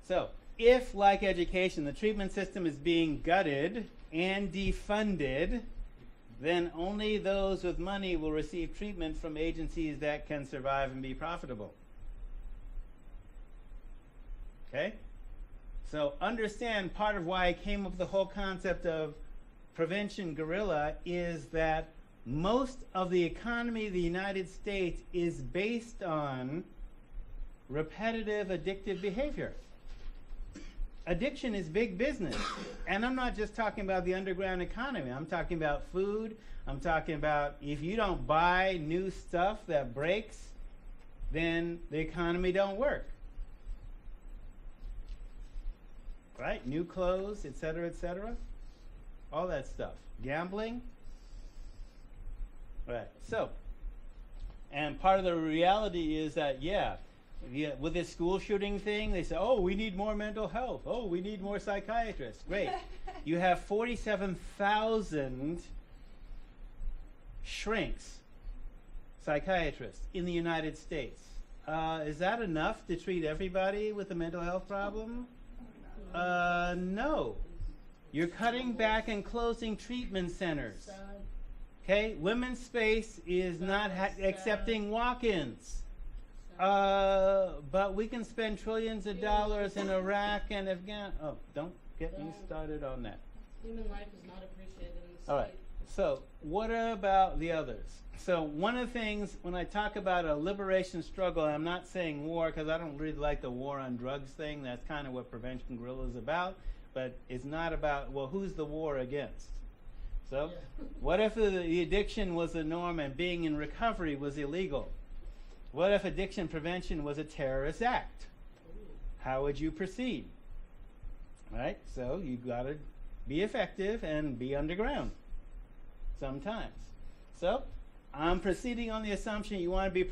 So, if, like education, the treatment system is being gutted and defunded, then only those with money will receive treatment from agencies that can survive and be profitable. Okay? So understand part of why I came up with the whole concept of prevention guerrilla is that most of the economy of the United States is based on repetitive addictive behavior. Addiction is big business. And I'm not just talking about the underground economy. I'm talking about food. I'm talking about if you don't buy new stuff that breaks, then the economy don't work. Right? New clothes, et cetera, all that stuff. Gambling. Right. So, and part of the reality is that, yeah, with this school shooting thing, they say, oh, we need more mental health. Oh, we need more psychiatrists. Great. You have 47,000 shrinks, psychiatrists, in the United States. Is that enough to treat everybody with a mental health problem? No. You're cutting back and closing treatment centers. Okay? Women's Space is not accepting walk-ins. But we can spend trillions of dollars in Iraq and Afghanistan. Oh, don't get me started on that. Human life is not appreciated in the state. All right. So what about the others? So one of the things, when I talk about a liberation struggle, I'm not saying war because I don't really like the war on drugs thing. That's kind of what Prevention Guerrilla is about. But it's not about, well, who's the war against? So what if the addiction was the norm and being in recovery was illegal? What if addiction prevention was a terrorist act? How would you proceed? Right? So you got to be effective and be underground sometimes. So I'm proceeding on the assumption you want to be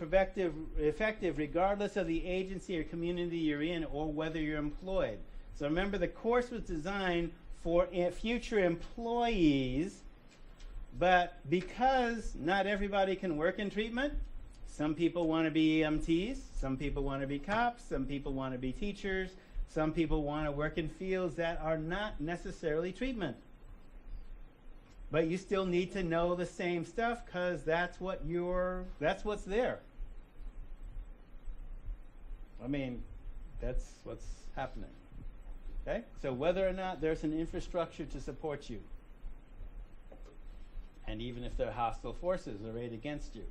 effective regardless of the agency or community you're in or whether you're employed. So remember, the course was designed for future employees, but because not everybody can work in treatment, some people want to be EMTs, some people want to be cops, some people want to be teachers, some people want to work in fields that are not necessarily treatment. But you still need to know the same stuff because that's what's there. I mean, that's what's happening. Okay? So whether or not there's an infrastructure to support you, and even if there are hostile forces arrayed against you.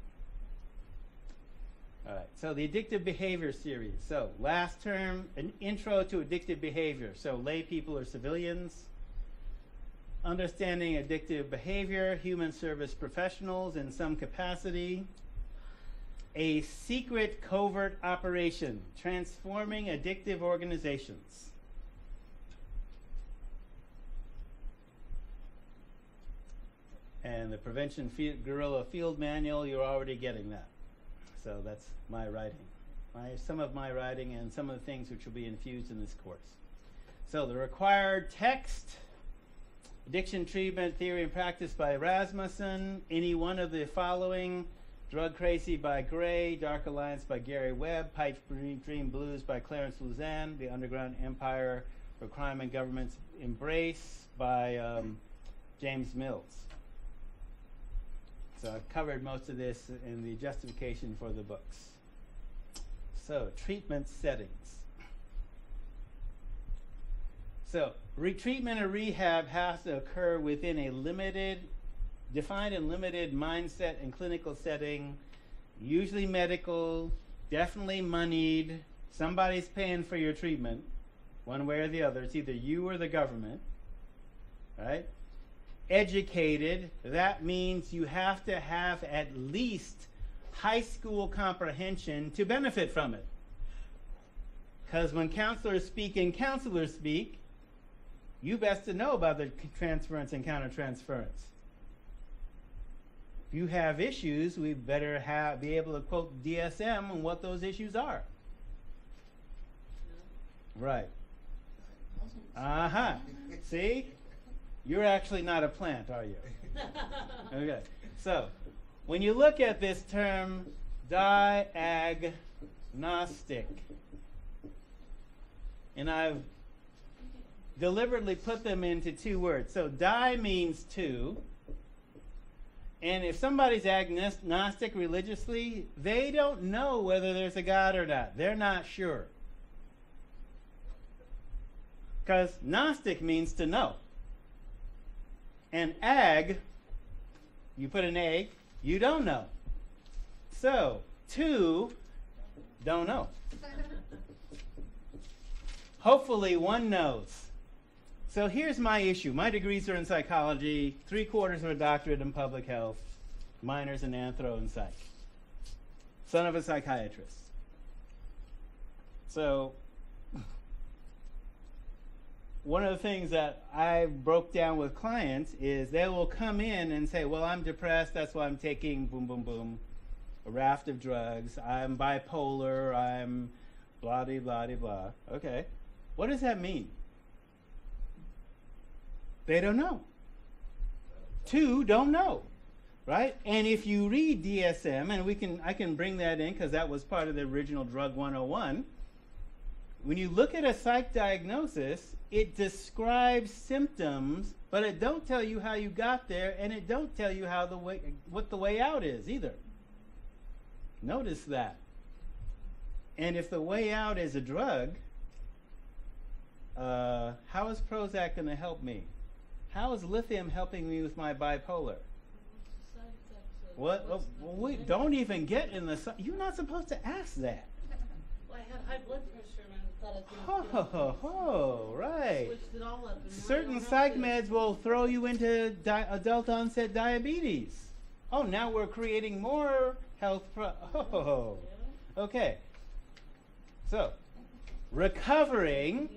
All right, so the addictive behavior series. So last term, an intro to addictive behavior. So lay people or civilians, understanding addictive behavior, human service professionals in some capacity, a secret covert operation, transforming addictive organizations. And the Prevention Guerrilla Field Manual, you're already getting that. So that's my writing. Some of my writing and some of the things which will be infused in this course. So the required text, Addiction Treatment Theory and Practice by Rasmussen, any one of the following, Drug Crazy by Gray, Dark Alliance by Gary Webb, Pipe Dream Blues by Clarence Luzanne, The Underground Empire for Crime and Government's Embrace by James Mills. So I've covered most of this in the justification for the books. So, treatment settings. So, treatment or rehab has to occur within a defined and limited mindset and clinical setting, usually medical, definitely moneyed. Somebody's paying for your treatment, one way or the other. It's either you or the government, right? Educated, that means you have to have at least high school comprehension to benefit from it. Because when counselors speak and counselors speak, you best to know about the transference and countertransference. If you have issues, we better be able to quote DSM on what those issues are. Right. Uh-huh. See? You're actually not a plant, are you? Okay. So, when you look at this term, diagnostic, And I've deliberately put them into two words. So die means two. And if somebody's agnostic religiously, they don't know whether there's a God or not. They're not sure. Because Gnostic means to know. And ag, you put an egg, you don't know. So, two, don't know. Hopefully one knows. So here's my issue. My degrees are in psychology, 3/4 of a doctorate in public health, minors in anthro and psych. Son of a psychiatrist. So one of the things that I broke down with clients is they will come in and say, well, I'm depressed, that's why I'm taking boom, boom, boom, a raft of drugs. I'm bipolar, I'm blah, blah, blah, blah. Okay. What does that mean? They don't know. Two don't know, right? And if you read DSM, and I can bring that in because that was part of the original Drug 101. When you look at a psych diagnosis, it describes symptoms, but it don't tell you how you got there, and it don't tell you how what the way out is either. Notice that. And if the way out is a drug, how is Prozac going to help me? How is lithium helping me with my bipolar? What? Oh, wait, don't even get in the... You're not supposed to ask that. Well, I had high blood pressure and I thought Right. switched it all up. And Certain psych meds will throw you into adult onset diabetes. Oh, now we're creating more health okay. So, recovering.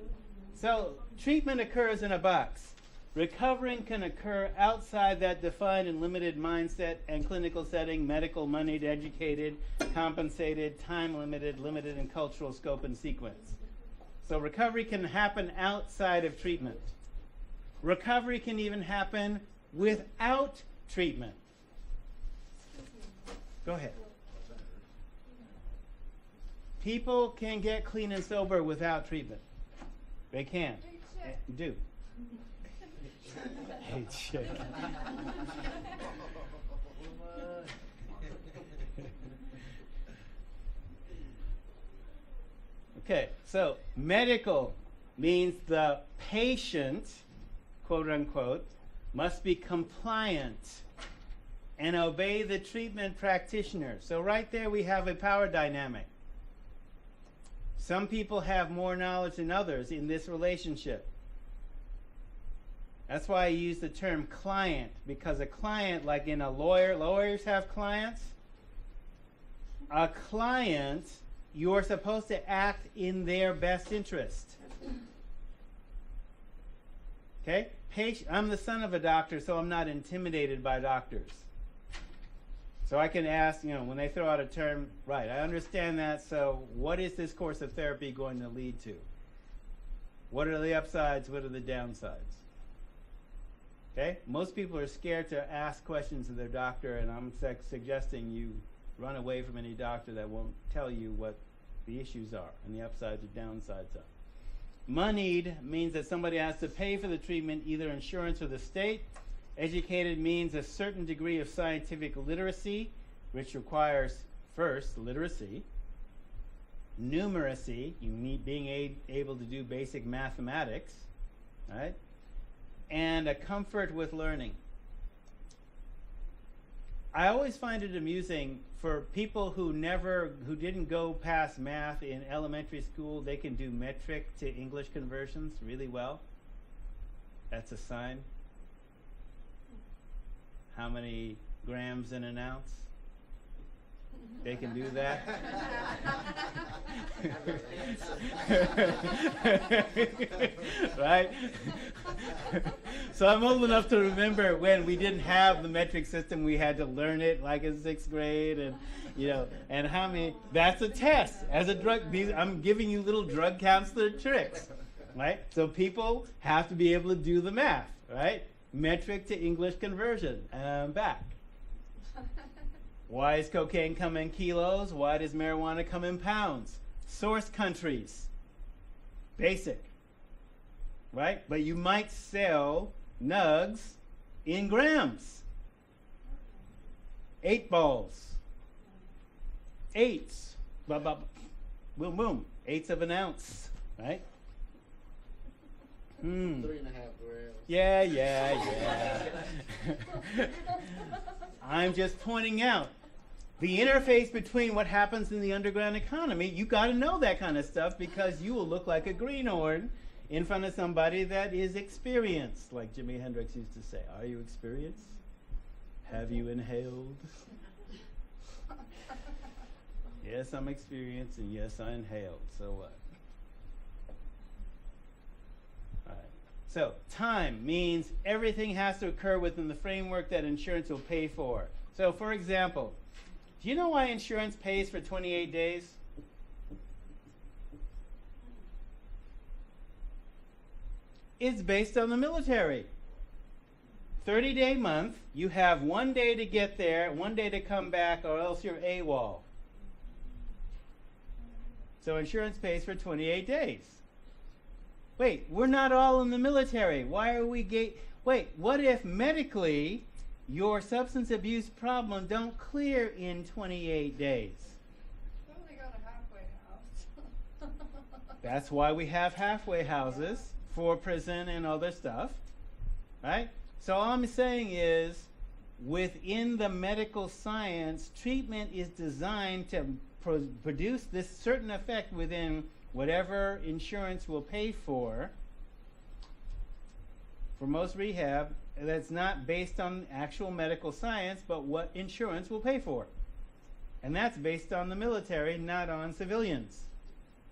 So, treatment occurs in a box. Recovering can occur outside that defined and limited mindset and clinical setting, medical, moneyed, educated, compensated, time-limited, limited in cultural scope and sequence. So recovery can happen outside of treatment. Recovery can even happen without treatment. Go ahead. People can get clean and sober without treatment. They can. Do. Hey, chick. Okay, so medical means the patient, quote unquote, must be compliant and obey the treatment practitioner. So right there we have a power dynamic. Some people have more knowledge than others in this relationship. That's why I use the term client, because a client, like in a lawyer, lawyers have clients. A client, you're supposed to act in their best interest. Okay? I'm the son of a doctor, so I'm not intimidated by doctors. So I can ask, when they throw out a term, right, I understand that, so what is this course of therapy going to lead to? What are the upsides? What are the downsides? Okay? Most people are scared to ask questions of their doctor, and I'm suggesting you run away from any doctor that won't tell you what the issues are and the upsides or downsides are. Moneyed means that somebody has to pay for the treatment, either insurance or the state. Educated means a certain degree of scientific literacy, which requires, first, literacy. Numeracy, you need being able to do basic mathematics, right? And a comfort with learning. I always find it amusing for people who didn't go past math in elementary school. They can do metric to English conversions really well. That's a sign. How many grams in an ounce? They can do that. Right? So I'm old enough to remember when we didn't have the metric system, we had to learn it like in 6th grade, and and how many, that's a test. As a drug, I'm giving you little drug counselor tricks, right? So people have to be able to do the math, right? Metric to English conversion, and back. Why does cocaine come in kilos? Why does marijuana come in pounds? Source countries. Basic. Right? But you might sell nugs in grams. 8 balls. 8s. Boom, boom. 1/8 of an ounce. Right? 3.5 grams. Yeah. I'm just pointing out the interface between what happens in the underground economy. You got to know that kind of stuff, because you will look like a greenhorn in front of somebody that is experienced, like Jimi Hendrix used to say. Are you experienced? Have you inhaled? Yes, I'm experienced, and yes, I inhaled. So what? All right. So time means everything has to occur within the framework that insurance will pay for. So for example, do you know why insurance pays for 28 days? It's based on the military. 30-day month, you have 1 day to get there, 1 day to come back, or else you're AWOL. So insurance pays for 28 days. Wait, we're not all in the military. Why are we Wait, what if medically your substance abuse problem don't clear in 28 days? Well, they got a halfway house. That's why we have halfway houses for prison and other stuff, right? So all I'm saying is, within the medical science, treatment is designed to produce this certain effect within whatever insurance will pay for most rehab. That's not based on actual medical science, but what insurance will pay for. And that's based on the military, not on civilians.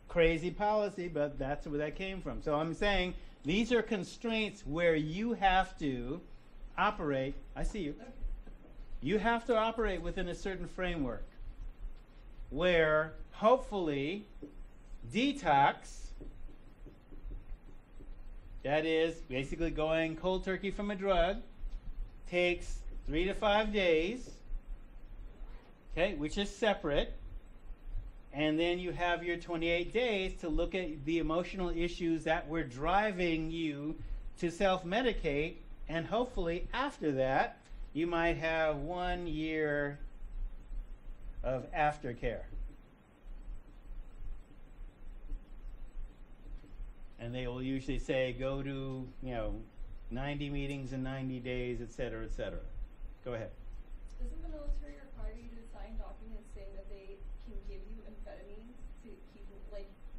Crazy policy, but that's where that came from. So I'm saying these are constraints where you have to operate. I see you. You have to operate within a certain framework where hopefully detox, that is basically going cold turkey from a drug, takes 3 to 5 days, okay, which is separate. And then you have your 28 days to look at the emotional issues that were driving you to self-medicate. And hopefully after that, you might have 1 year of aftercare. And they will usually say, go to, 90 meetings in 90 days, et cetera, et cetera. Go ahead. Doesn't the military require you to sign documents saying that they can give you amphetamines to keep,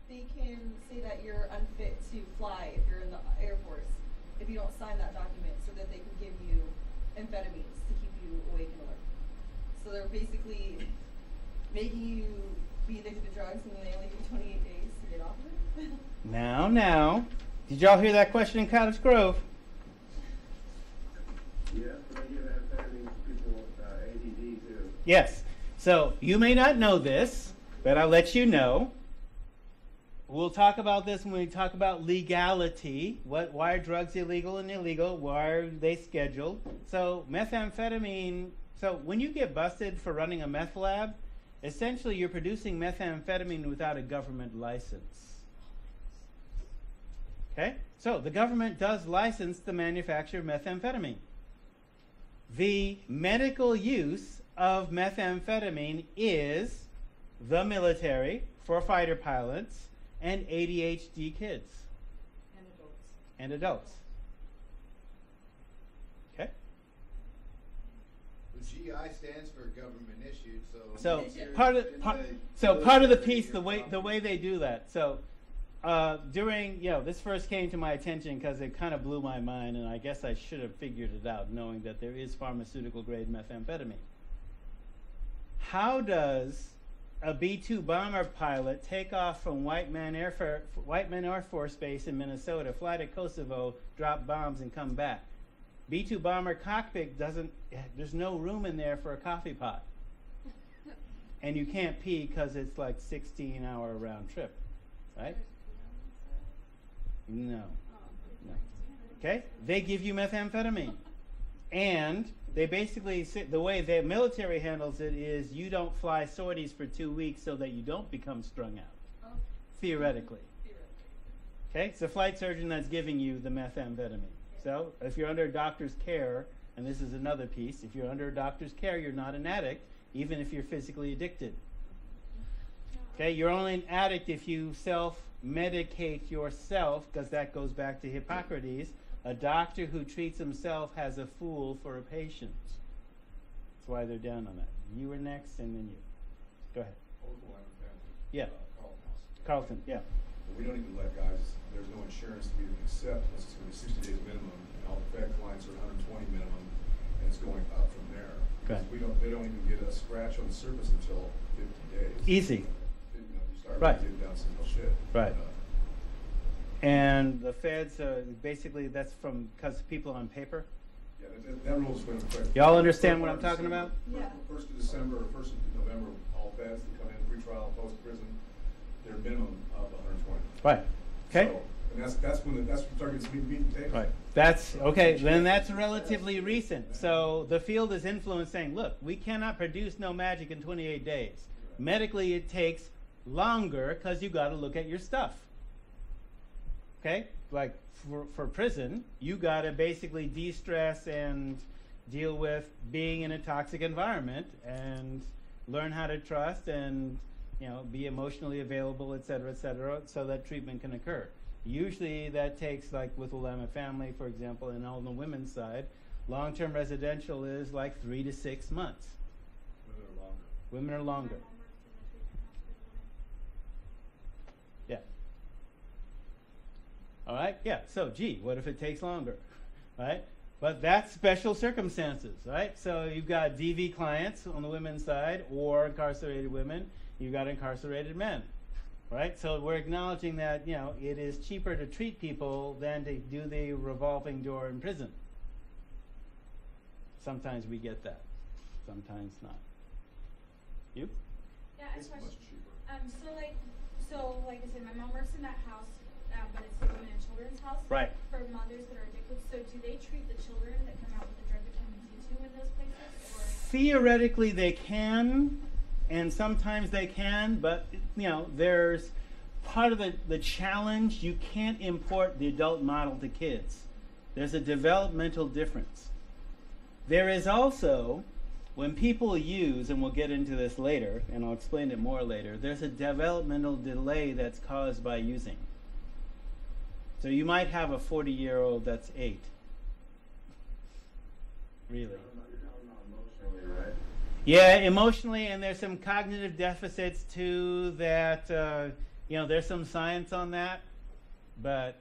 they can say that you're unfit to fly if you're in the Air Force if you don't sign that document, so that they can give you amphetamines to keep you awake and alert. So they're basically making you be addicted to drugs, and then they only give you 28 days to get off of it. Now, did y'all hear that question in Cottage Grove? Yeah, they give amphetamines to people with ADD too. Yes. So you may not know this, but I'll let you know. We'll talk about this when we talk about legality. Why are drugs illegal and illegal? Why are they scheduled? So methamphetamine, so when you get busted for running a meth lab, essentially you're producing methamphetamine without a government license. Okay? So the government does license the manufacture of methamphetamine. The medical use of methamphetamine is the military for fighter pilots and ADHD kids. And adults. And adults. Okay? The GI stands for government issued, So it's part of in part of the piece, the military way they do that. So during, this first came to my attention because it kind of blew my mind, and I guess I should have figured it out, knowing that there is pharmaceutical grade methamphetamine. How does a B-2 bomber pilot take off from White Man Air Force Base in Minnesota, fly to Kosovo, drop bombs, and come back? B-2 bomber cockpit there's no room in there for a coffee pot. And you can't pee because it's like 16-hour round trip, right? No. Okay? They give you methamphetamine. And they basically, the way the military handles it is you don't fly sorties for 2 weeks so that you don't become strung out. Oh. Theoretically. Okay, it's the flight surgeon that's giving you the methamphetamine. So if you're under a doctor's care, and this is another piece, if you're under a doctor's care, you're not an addict, even if you're physically addicted. Okay, you're only an addict if you self-medicate yourself, because that goes back to Hippocrates. A doctor who treats himself has a fool for a patient. That's why they're down on that. You were next, and then you. Go ahead. Local and family. Yeah. Carlton House. Carlton, yeah. But we don't even let guys, there's no insurance to even accept unless it's going to be 60 days minimum. And all the Fed clients are 120 minimum, and it's going up from there. Okay. They don't even get a scratch on the surface until 50 days. Easy. You start Right. getting down some real shit. Right. And the feds, basically, that's from because people on paper. Yeah, that rule's going to affect. Y'all understand what I'm talking about? Yeah. 1st of December or 1st of November, all feds that come in pre-trial, post-prison, their minimum of 120. Right. Okay. So, and that's when targets meet and take. Right. That's okay. Then that's relatively recent. So the field is influenced, saying, "Look, we cannot produce no magic in 28 days. Medically, it takes longer because you got to look at your stuff." Okay, like for prison, you got to basically de-stress and deal with being in a toxic environment and learn how to trust and be emotionally available, et cetera, so that treatment can occur. Usually that takes, like with Willamette Family, for example, and on the women's side, long-term residential is like 3 to 6 months. Women are longer. Women are longer. Yeah. All right. Yeah. So, gee, what if it takes longer, right? But that's special circumstances, right? So you've got DV clients on the women's side, or incarcerated women. You've got incarcerated men, right? So we're acknowledging that it is cheaper to treat people than to do the revolving door in prison. Sometimes we get that, sometimes not. You? Yeah, It's much cheaper. So like I said, my mom works in that house, but it's the women and children's house. Right. For mothers that are addicted. So do they treat the children that come out with the drug dependency too in those places? Or? Theoretically, they can, and sometimes they can, but there's part of the challenge. You can't import the adult model to kids. There's a developmental difference. There is also, when people use, and we'll get into this later, and I'll explain it more later, there's a developmental delay that's caused by using. So you might have a 40-year-old that's 8. Really? You're talking about emotionally, right? Yeah, emotionally, and there's some cognitive deficits too that, there's some science on that, but,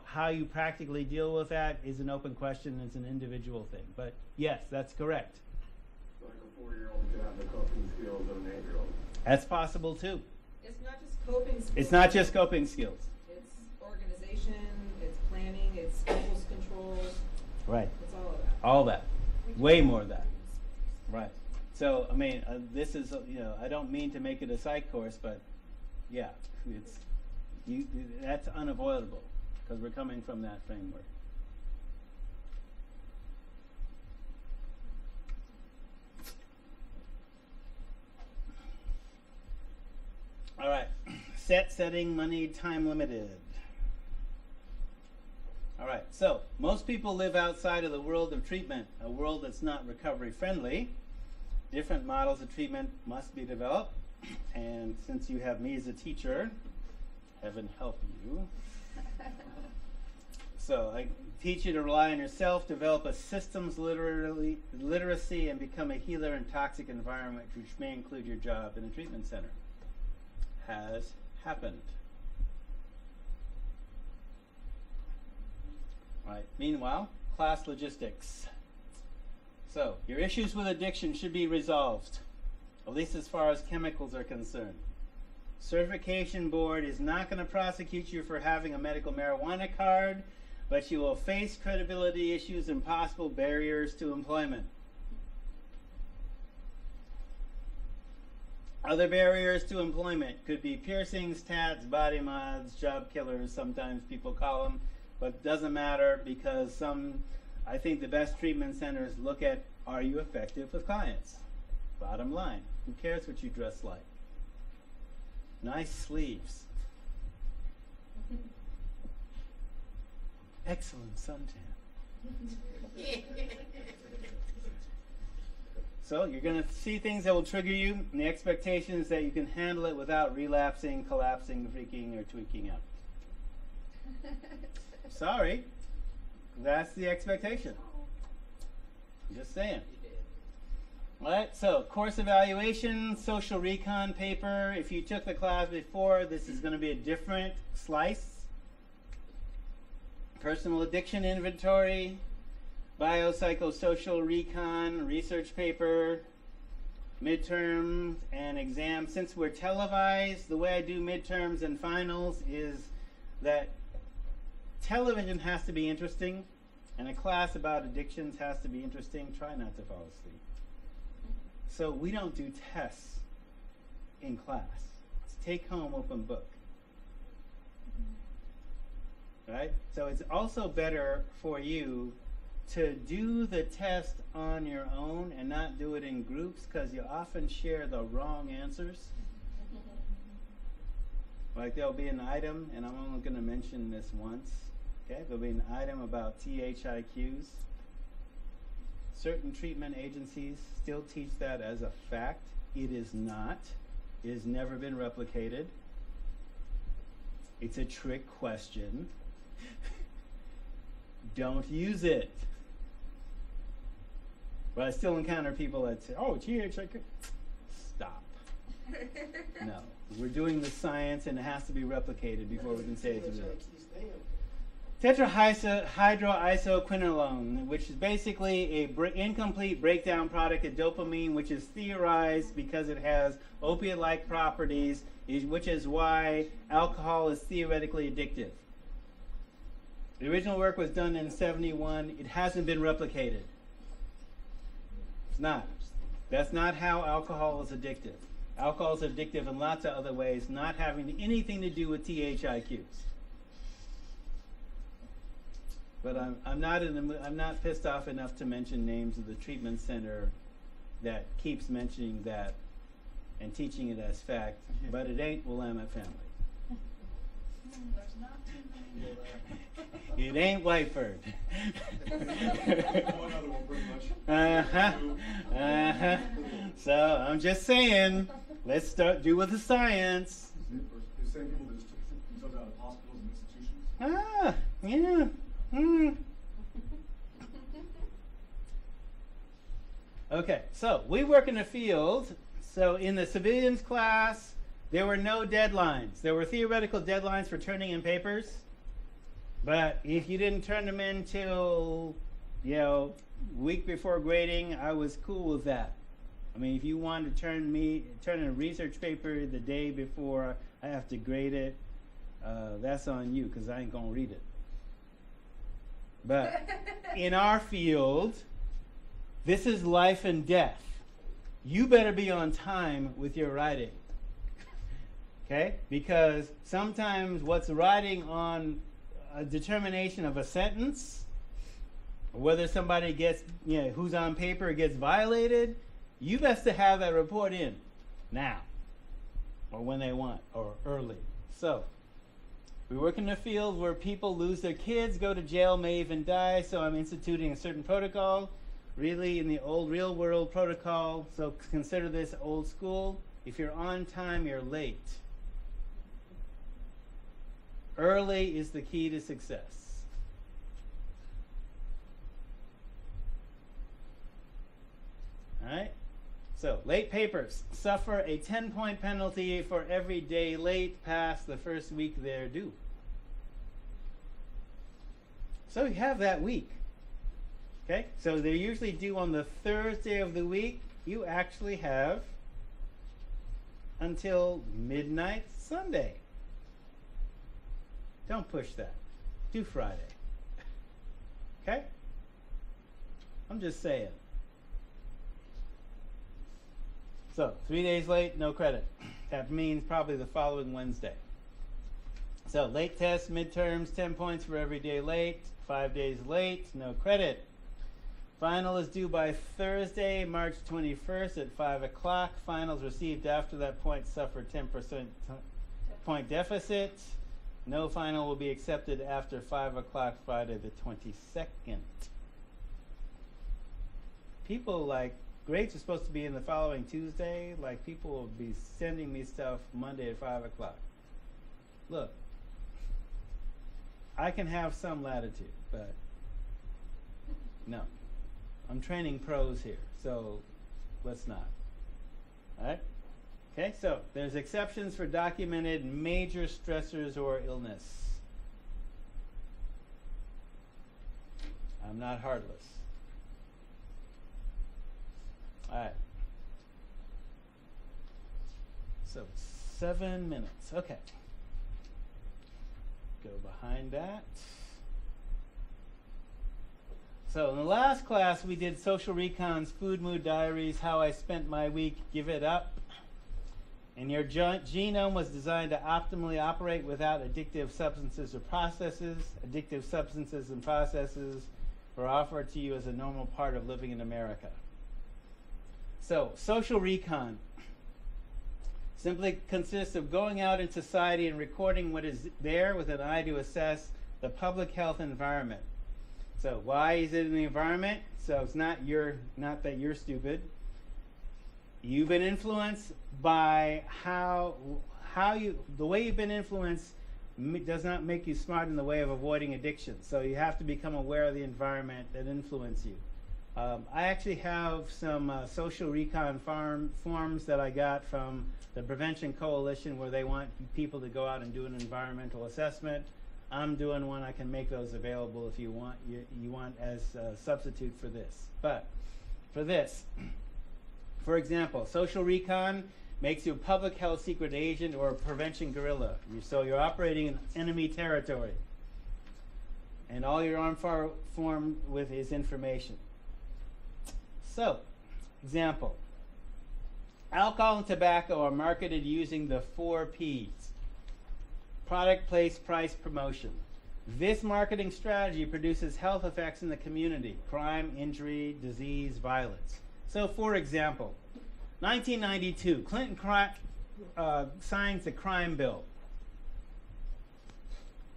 how you practically deal with that is an open question. It's an individual thing. But yes, that's correct. Like a 4-year-old can have the coping skills of an 8-year-old. That's possible too. It's not just coping skills. It's not just coping skills. It's organization, it's planning, it's impulse control. Right. It's all of that. All that. Way more of that. Right. So, this is, I don't mean to make it a psych course, but yeah, that's unavoidable because we're coming from that framework. All right. Setting, money, time limited. All right. So, most people live outside of the world of treatment, a world that's not recovery friendly. Different models of treatment must be developed. And since you have me as a teacher, heaven help you. So I teach you to rely on yourself, develop a systems literacy, and become a healer in toxic environment, which may include your job in a treatment center. Has happened. Right. Meanwhile, class logistics. So, your issues with addiction should be resolved, at least as far as chemicals are concerned. Certification board is not going to prosecute you for having a medical marijuana card, but you will face credibility issues and possible barriers to employment. Other barriers to employment could be piercings, tats, body mods, job killers, sometimes people call them, but it doesn't matter because I think the best treatment centers look at, are you effective with clients? Bottom line, who cares what you dress like? Nice sleeves. excellent suntan. So you're going to see things that will trigger you, and the expectation is that you can handle it without relapsing, collapsing, freaking, or tweaking out. Sorry, that's the expectation. Just saying. All right, so course evaluation, social recon paper. If you took the class before, this is going to be a different slice. Personal addiction inventory, biopsychosocial recon, research paper, midterms, and exams. Since we're televised, the way I do midterms and finals is that television has to be interesting, and a class about addictions has to be interesting. Try not to fall asleep. So we don't do tests in class. It's take home open book. Right? So it's also better for you to do the test on your own and not do it in groups, because you often share the wrong answers. Like there'll be an item, and I'm only going to mention this once. Okay? There'll be an item about THIQs. Certain treatment agencies still teach that as a fact. It is not. It has never been replicated. It's a trick question. Don't use it. But I still encounter people that say, oh, THIQ. Stop. No. We're doing the science, and it has to be replicated before we can say it's real. Tetrahydroisoquinoline, which is basically a incomplete breakdown product of dopamine, which is theorized because it has opiate-like properties, which is why alcohol is theoretically addictive. The original work was done in 1971. It hasn't been replicated. It's not. That's not how alcohol is addictive. Alcohol is addictive in lots of other ways, not having anything to do with THIQs. But I'm not pissed off enough to mention names of the treatment center that keeps mentioning that and teaching it as fact. But it ain't Willamette Family. There's not too many. It ain't Whiteford. One other one, pretty much. So I'm just saying, let's do with the science. The same people that just took themselves out of hospitals and institutions. Yeah. Okay, so we work in the field. So in the civilians class, there were no deadlines. There were theoretical deadlines for turning in papers, but if you didn't turn them in till, week before grading, I was cool with that. I mean, if you wanted to turn in a research paper the day before I have to grade it, that's on you, because I ain't gonna read it. But in our field, this is life and death. You better be on time with your writing. Okay? Because sometimes what's writing on a determination of a sentence, or whether somebody gets, who's on paper gets violated, you best to have that report in now, or when they want, or early. So, we work in the field where people lose their kids, go to jail, may even die, so I'm instituting a certain protocol, really in the old real world protocol, so consider this old school. If you're on time, you're late. Early is the key to success. All right? So, late papers suffer a 10-point penalty for every day late past the first week they're due. So, you have that week. Okay? So, they're usually due on the Thursday of the week. You actually have until midnight Sunday. Don't push that. Do Friday. Okay? I'm just saying. So, 3 days late, no credit. That means probably the following Wednesday. So, late tests, midterms, 10 points for every day late. 5 days late, no credit. Final is due by Thursday, March 21st at 5 o'clock. Finals received after that point suffer 10% point deficit. No final will be accepted after 5 o'clock Friday the 22nd. People like, grades are supposed to be in the following Tuesday. Like, people will be sending me stuff Monday at 5 o'clock. Look, I can have some latitude, but no. I'm training pros here, so let's not. All right? Okay, so there's exceptions for documented major stressors or illness. I'm not heartless. All right. So 7 minutes. Okay. Go behind that. So in the last class, we did Social Recon's Food Mood Diaries, How I Spent My Week, Give It Up. And your genome was designed to optimally operate without addictive substances or processes. Addictive substances and processes were offered to you as a normal part of living in America. So, Social Recon simply consists of going out in society and recording what is there with an eye to assess the public health environment. So, why is it in the environment? So, it's not that you're stupid. You've been influenced by the way you've been influenced does not make you smart in the way of avoiding addiction. So you have to become aware of the environment that influences you. I actually have some Social Recon forms that I got from the Prevention Coalition where they want people to go out and do an environmental assessment. I'm doing one. I can make those available if you want. You want as a substitute for this. But for this. For example, Social Recon makes you a public health secret agent or a prevention guerrilla. So you're operating in enemy territory. And all you're armed with is information. So, example. Alcohol and tobacco are marketed using the 4 Ps. Product, place, price, promotion. This marketing strategy produces health effects in the community. Crime, injury, disease, violence. So, for example, 1992, Clinton signs the crime bill.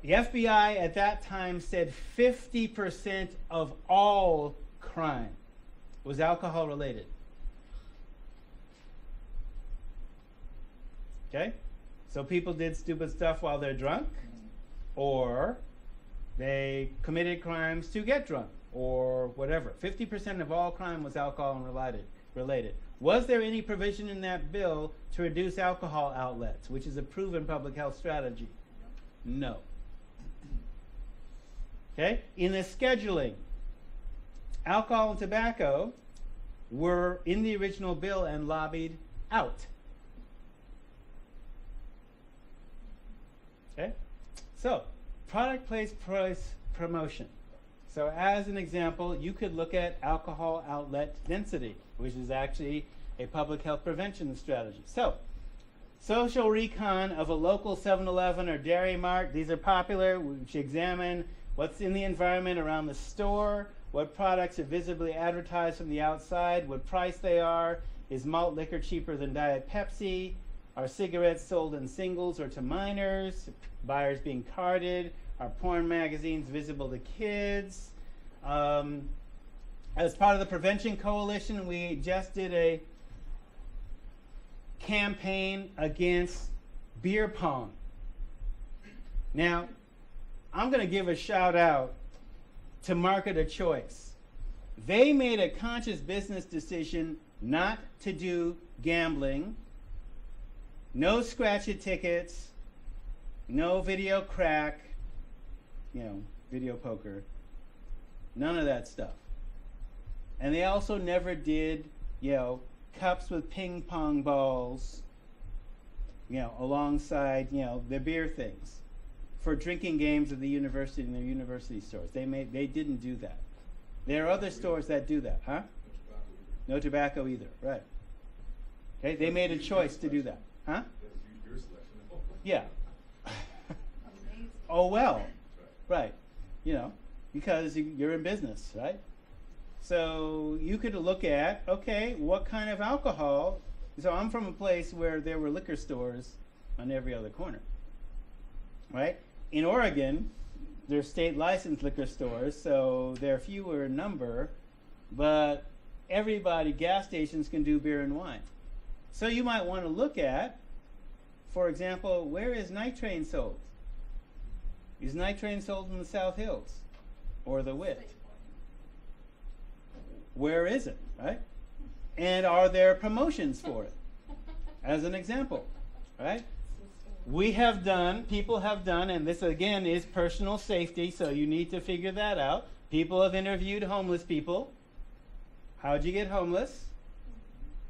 The FBI at that time said 50% of all crime was alcohol related. Okay? So people did stupid stuff while they're drunk, or they committed crimes to get drunk, or whatever. 50% of all crime was alcohol related. Was there any provision in that bill to reduce alcohol outlets, which is a proven public health strategy? No. Okay? In the scheduling, alcohol and tobacco were in the original bill and lobbied out. Okay? So, product, place, price, promotion. So as an example, you could look at alcohol outlet density, which is actually a public health prevention strategy. So, Social Recon of a local 7-Eleven or Dairy Mart, these are popular, which examine what's in the environment around the store, what products are visibly advertised from the outside, what price they are, is malt liquor cheaper than Diet Pepsi, are cigarettes sold in singles or to minors, buyers being carded, are porn magazines visible to kids. As part of the Prevention Coalition, we just did a campaign against beer pong. Now, I'm going to give a shout out to Market of Choice. They made a conscious business decision not to do gambling, no scratch-it tickets, no video crack, video poker, none of that stuff. And they also never did, cups with ping pong balls, alongside, the beer things for drinking games at the university in their university stores. They didn't do that. There are other stores that do that, huh? No tobacco either, right. Okay, they made a choice to do that, huh? Yeah. Oh, well, right. Because you're in business, right? So you could look at, okay, what kind of alcohol? So I'm from a place where there were liquor stores on every other corner, right? in Oregon, they're state licensed liquor stores, so they're fewer in number, but everybody, gas stations can do beer and wine. So you might want to look at, for example, where is Night Train sold? Is Night Train sold in the South Hills or the Wit? Where is it, right? And are there promotions for it? As an example, right? We have done, people have done, and this again is personal safety, so you need to figure that out. People have interviewed homeless people. How'd you get homeless?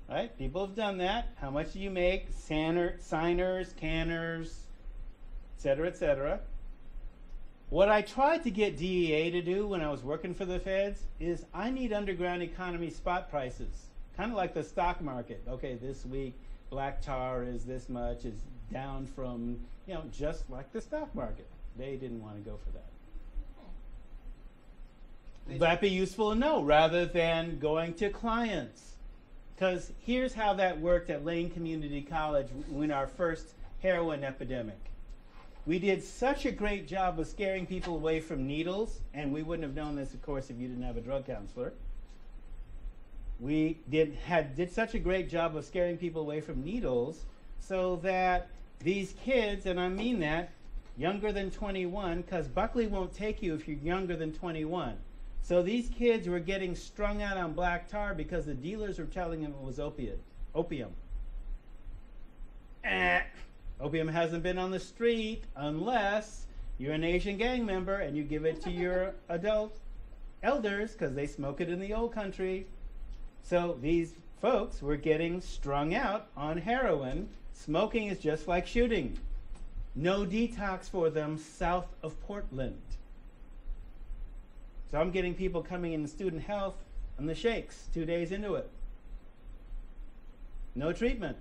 Right? People have done that. How much do you make? Signers, canners, etc., etc. What I tried to get DEA to do when I was working for the feds is I need underground economy spot prices, kind of like the stock market. Okay, this week black tar is this much, is down from, just like the stock market. They didn't want to go for that. Would that be useful to know rather than going to clients? Because here's how that worked at Lane Community College when our first heroin epidemic. We did such a great job of scaring people away from needles, and we wouldn't have known this, of course, if you didn't have a drug counselor. We did such a great job of scaring people away from needles so that these kids, and I mean that, younger than 21, because Buckley won't take you if you're younger than 21. So these kids were getting strung out on black tar because the dealers were telling them it was opium. Opium hasn't been on the street unless you're an Asian gang member and you give it to your adult elders because they smoke it in the old country. So these folks were getting strung out on heroin. Smoking is just like shooting. No detox for them south of Portland. So I'm getting people coming in student health on the shakes 2 days into it. No treatment.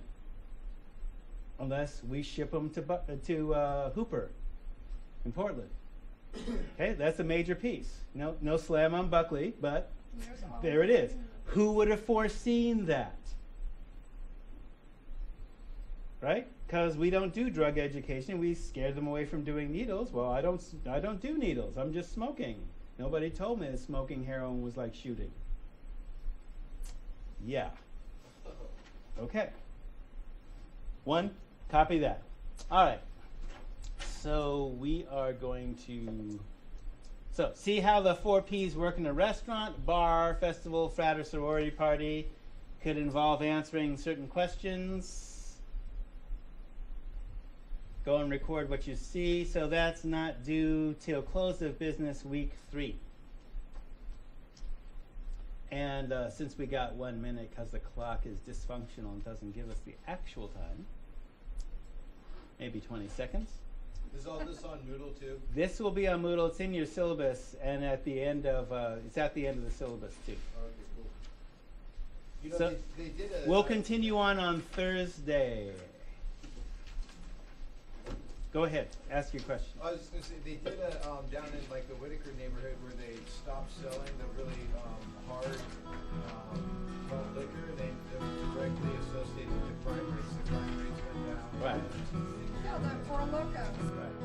Unless we ship them to Hooper in Portland. Okay, that's a major piece. No slam on Buckley, but there it is. Who would have foreseen that? Right? Because we don't do drug education. We scare them away from doing needles. Well, I don't do needles. I'm just smoking. Nobody told me that smoking heroin was like shooting. Yeah. Okay. One, copy that. All right. So we are going to, see how the 4 Ps work in a restaurant, bar, festival, frat or sorority party. Could involve answering certain questions. Go and record what you see. So that's not due till close of business week 3. And since we got 1 minute because the clock is dysfunctional and doesn't give us the actual time, maybe 20 seconds. Is all this on Moodle too? This will be on Moodle. It's in your syllabus, and at the end of it's at the end of the syllabus too. Okay, cool. You know, So they did a. we'll continue on Thursday. Go ahead, ask your question. I was just gonna say they did a down in like the Whitaker neighborhood where they stopped selling the really hard malt liquor, and they directly associated with the crime rates. The crime rates went down. Right. Yeah, that Four Locos. Right.